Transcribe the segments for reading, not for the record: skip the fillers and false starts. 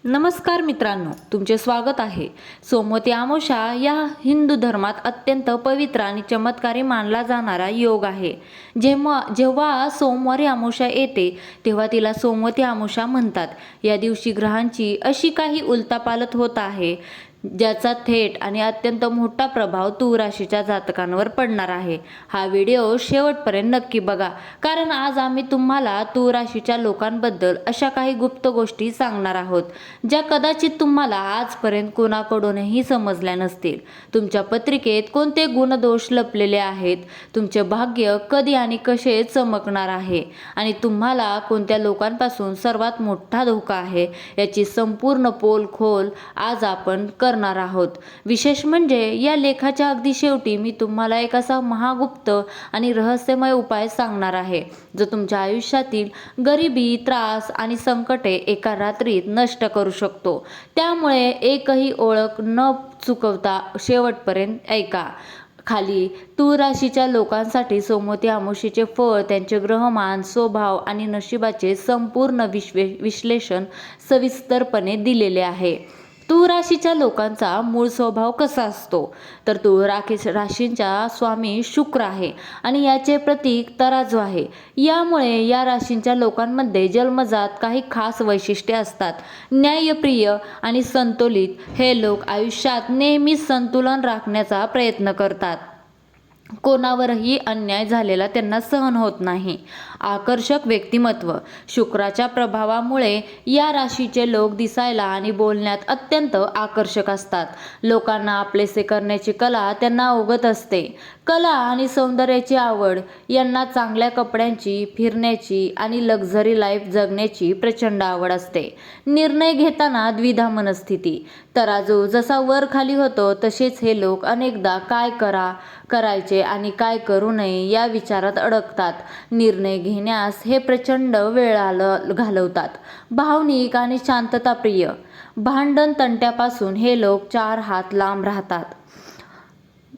नमस्कार मित्रांनो, तुमचे स्वागत आहे. सोमवती अमावस्या या हिंदू धर्मात अत्यंत पवित्र आणि चमत्कारी मानला जाणारा योग आहे. जेव्हा सोमवारी अमावस्या येते तेव्हा तिला सोमवती अमावस्या म्हणतात. या दिवशी ग्रहांची अशी काही उलथापालथ होत आहे ज्याचा थेट आणि अत्यंत मोठा प्रभाव तूळ राशीच्या जातकांवर पडणार आहे. हा व्हिडिओ शेवटपर्यंत नक्की बघा, कारण आज आम्ही तुम्हाला तूळ राशीच्या लोकांबद्दल अशा काही गुप्त गोष्टी सांगणार आहोत ज्या कदाचित तुम्हाला आजपर्यंत कोणाकडूनही समजल्या नसतील. तुमच्या पत्रिकेत कोणते गुणदोष लपलेले आहेत, तुमचे भाग्य कधी आणि कसे चमकणार आहे आणि तुम्हाला कोणत्या लोकांपासून सर्वात मोठा धोका आहे याची संपूर्ण पोलखोल आज आपण करणार आहोत. विशेष म्हणजे या लेखाच्या अगदी शेवटी मी तुम्हाला एक असा महागुप्त आणि रहस्यमय उपाय सांगणार आहे जो तुमच्या आयुष्यातील गरिबी, त्रास आणि संकटे एका रात्रीत नष्ट करू शकतो. त्यामुळे एकही ओळख न चुकवता शेवटपर्यंत ऐका. खाली तूळ राशीच्या लोकांसाठी सोमवती अमावस्येचे फळ, त्यांचे ग्रहमान, स्वभाव आणि नशिबाचे संपूर्ण विश्लेषण सविस्तरपणे दिलेले आहे. तूळ राशीच्या लोकांचा मूळ स्वभाव कसा असतो तर तूळ राशींचा स्वामी शुक्र आहे आणि याचे प्रतीक तराजू आहे. यामुळे या राशींच्या लोकांमध्ये जन्मजात काही खास वैशिष्ट्ये असतात. न्यायप्रिय आणि संतुलित हे लोक आयुष्यात नेहमीच संतुलन राखण्याचा प्रयत्न करतात. कोणावरही अन्याय झालेला त्यांना सहन होत नाही. आकर्षक व्यक्तिमत्व. शुक्राच्या प्रभावामुळे या राशीचे लोक दिसायला आणि बोलण्यात अत्यंत आकर्षक असतात. लोकांना आपलेसे करण्याची कला त्यांना अवगत असते. कला आणि सौंदर्याची आवड. यांना चांगल्या कपड्यांची, फिरण्याची आणि लक्झरी लाईफ जगण्याची प्रचंड आवड असते. निर्णय घेताना द्विधा मनस्थिती. तराजू जसा वर खाली होतो तसेच हे लोक अनेकदा काय करायचे आणि काय करू नये या विचारात अडकतात. निर्णय घेण्यास हे प्रचंड वेळ घालवतात. भावनिक आणि शांतताप्रिय. भांडण तंट्यापासून हे लोक 4 हात लांब राहतात.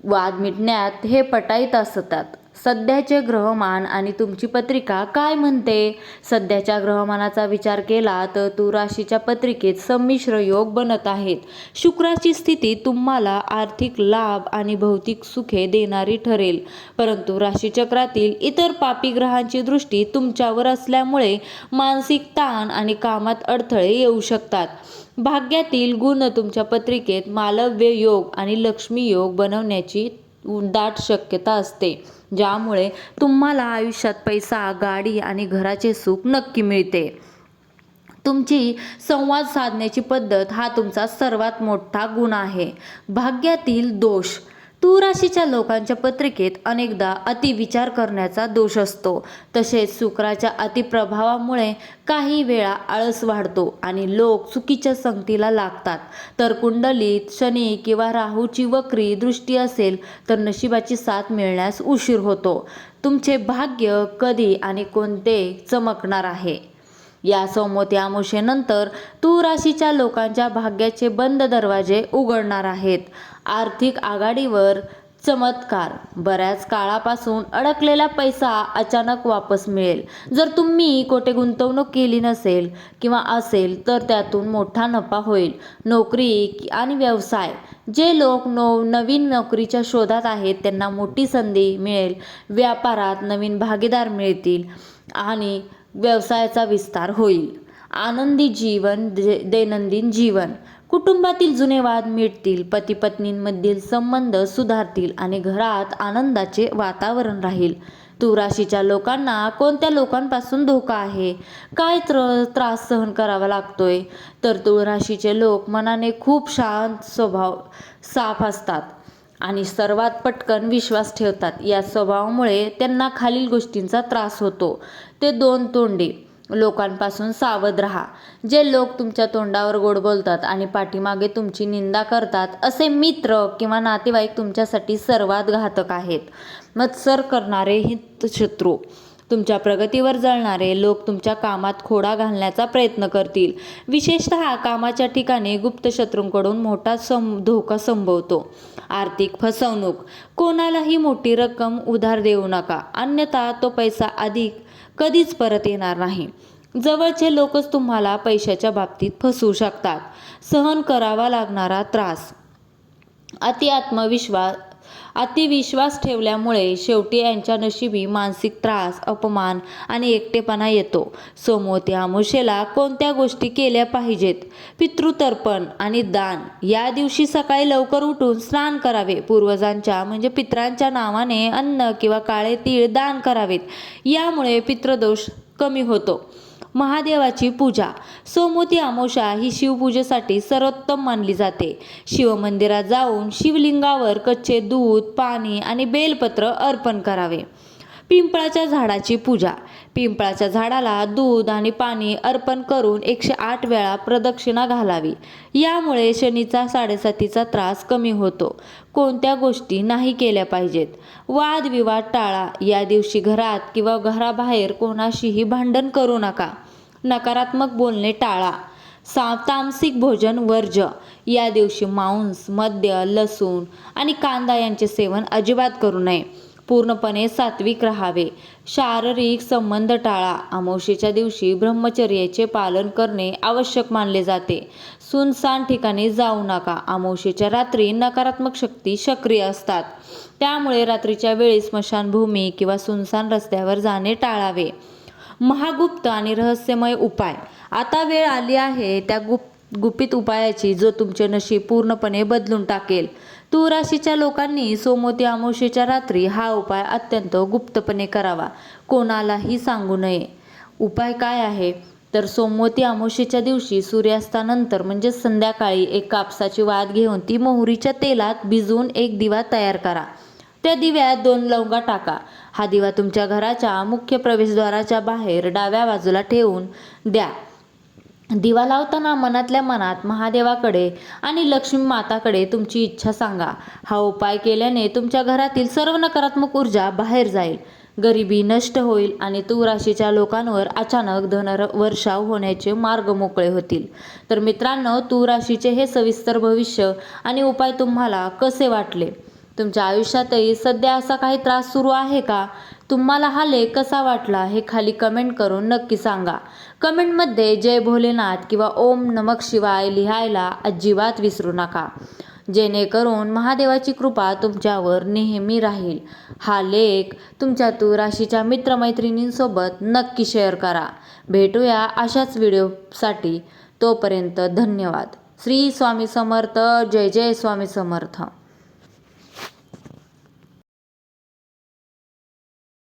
वाद मिटण्यात हे पटाईत असतात. सध्याचे ग्रहमान आणि तुमची पत्रिका काय म्हणते. सध्याच्या ग्रहमानाचा विचार केला तर तूळ राशीच्या पत्रिकेत संमिश्र योग बनत आहेत. शुक्राची स्थिती तुम्हाला आर्थिक लाभ आणि भौतिक सुखे देणारी ठरेल, परंतु राशीचक्रातील इतर पापी ग्रहांची दृष्टी तुमच्यावर असल्यामुळे मानसिक ताण आणि कामात अडथळे येऊ शकतात. भाग्यातील गुण तुमच्या पत्रिकेत मालव्य योग आणि लक्ष्मी योग बनवण्याची दाट शक्यता असते, ज्यामुळे तुम्हाला आयुष्यात पैसा, गाडी आणि घराचे सुख नक्की मिळते. तुमची संवाद साधण्याची पद्धत हा तुमचा सर्वात मोठा गुण आहे. भाग्यातील दोष. तूळ राशीच्या लोकांच्या पत्रिकेत अनेकदा अतिविचार करण्याचा दोष असतो. तसेच शुक्राच्या अतिप्रभावामुळे काही वेळा आळस वाढतो आणि लोक चुकीच्या संगतीला लागतात. तर कुंडलीत शनी किंवा राहूची वक्री दृष्टी असेल तर नशिबाची साथ मिळण्यास उशीर होतो. तुमचे भाग्य कधी आणि कोणते चमकणार आहे. या सोमवती अमावस्येनंतर तूळ राशीच्या लोकांच्या भाग्याचे बंद दरवाजे उघडणार आहेत. आर्थिक आघाडीवर चमत्कार. बऱ्याच काळापासून अडकलेला पैसा अचानक वापस मिळेल. जर तुम्ही कोठे गुंतवणूक केली नसेल किंवा असेल तर त्यातून मोठा नफा होईल. नोकरी आणि व्यवसाय. जे लोक नवीन नोकरीच्या शोधात आहेत त्यांना मोठी संधी मिळेल. व्यापारात नवीन भागीदार मिळतील आणि व्यवसायाचा विस्तार होईल. आनंदी जीवन. दैनंदिन जीवन. कुटुंबातील जुने वाद मिटतील. पती पत्नींमधील संबंध सुधारतील आणि घरात आनंदाचे वातावरण राहील. तूळ राशीच्या लोकांना कोणत्या लोकांपासून धोका आहे, काय त्रास सहन करावा लागतोय तर तूळ राशीचे लोक मनाने खूप शांत, स्वभाव साफ असतात आणि सर्वात पटकन विश्वास ठेवतात. या स्वभावामुळे त्यांना खालील गोष्टींचा त्रास होतो. ते 2 तोंडी लोकांपासून सावध राहा. जे लोक तुमच्या तोंडावर गोड बोलतात आणि पाठीमागे तुमची निंदा करतात असे मित्र किंवा नातेवाईक तुमच्यासाठी सर्वात घातक आहेत. मत्सर करणारे हितशत्रू. तुमच्या प्रगतीवर जळणारे लोक तुमच्या कामात खोडा घालण्याचा प्रयत्न करतील. विशेषतः कामाच्या ठिकाणी गुप्त शत्रूंकडून मोठा धोका संभवतो. आर्थिक फसवणूक. कोणालाही मोठी रक्कम उधार देऊ नका, अन्यथा तो पैसा कधीच परत येणार नाही. जवळचे लोकच तुम्हाला पैशाच्या बाबतीत फसवू शकतात. सहन करावा लागणारा त्रास. अतिविश्वास ठेवल्यामुळे शेवटी यांच्या नशिबी मानसिक त्रास, अपमान आणि एकटेपणा येतो. सोमवती अमावस्येला कोणत्या गोष्टी केल्या पाहिजेत? पितृतर्पण आणि दान. या दिवशी सकाळी लवकर उठून स्नान करावे. पूर्वजांच्या म्हणजे पितरांच्या नावाने अन्न किंवा काळे तीळ दान करावेत. यामुळे पितृदोष कमी होतो. महादेवाची पूजा. सोमवती अमावस्या ही शिवपूजेसाठी सर्वोत्तम मानली जाते. शिवमंदिरात जाऊन शिवलिंगावर कच्चे दूध, पाणी आणि बेलपत्र अर्पण करावे. पिंपळाच्या झाडाची पूजा. पिंपळाच्या झाडाला दूध आणि पाणी अर्पण करून 108 वेळा प्रदक्षिणा घालावी. यामुळे शनीचा 7.5चा त्रास कमी होतो. कोणत्या गोष्टी नाही केल्या पाहिजेत? वादविवाद टाळा. या दिवशी घरात किंवा घराबाहेर कोणाशीही भांडण करू नका. नकारात्मक बोलणे टाळा. तामसिक भोजन वर्ज्य. या दिवशी मांस, मद्य, लसूण आणि कांदा यांचे सेवन अजिबात करू नये. पूर्णपणे सात्विक राहावे. शारीरिक संबंध टाळा. अमावस्येच्या दिवशी ब्रह्मचर्याचे पालन करणे आवश्यक मानले जाते. सुनसान ठिकाणी जाऊ नका. अमावस्येच्या रात्री नकारात्मक शक्ती सक्रिय असतात. त्यामुळे रात्रीच्या वेळी स्मशानभूमी किंवा सुनसान रस्त्यावर जाणे टाळावे. महागुप्त आणि रहस्यमय उपाय. आता वेळ आली आहे त्या गुपित उपायाची जो तुमचे नशीब पूर्णपणे बदलून टाकेल. तूळ राशीच्या लोकांनी सोमवती अमावस्येच्या रात्री हा उपाय अत्यंत गुप्तपणे करावा. कोणालाही सांगू नये. उपाय काय आहे? तर सोमवती अमावस्येच्या दिवशी सूर्यास्तानंतर म्हणजे संध्याकाळी एक कापसाची वात घेऊन ती मोहरीच्या तेलात भिजवून एक दिवा तयार करा. त्या दिव्यात 2 लवंगा टाका. हा दिवा तुमच्या घराच्या मुख्य प्रवेशद्वाराच्या बाहेर डाव्या बाजूला ठेवून द्या. दिवा लावताना मनातल्या मनात महादेवाकडे आणि लक्ष्मी माताकडे तुमची इच्छा सांगा. हा उपाय केल्याने तुमच्या घरातील सर्व नकारात्मक ऊर्जा बाहेर जाईल. गरिबी नष्ट होईल आणि तूळ राशीच्या लोकांवर अचानक धनवर्षाव होण्याचे मार्ग मोकळे होतील. तर मित्रांनो, तूळ राशीचे हे सविस्तर भविष्य आणि उपाय तुम्हाला कसे वाटले? तुमच्या आयुष्यातही सध्या असा काही त्रास सुरू आहे का? तुम्हाला हा लेख कसा वाटला हे खाली कमेंट करून नक्की सांगा. कमेंटमध्ये जय भोलेनाथ किंवा ओम नमः शिवाय लिहायला अजिबात विसरू नका, जेणेकरून महादेवाची कृपा तुमच्यावर नेहमी राहील. हा लेख तुमच्या तूळ राशीच्या मित्रमैत्रिणींसोबत नक्की शेअर करा. भेटूया अशाच व्हिडिओसाठी. तोपर्यंत धन्यवाद. श्री स्वामी समर्थ. जय जय स्वामी समर्थ.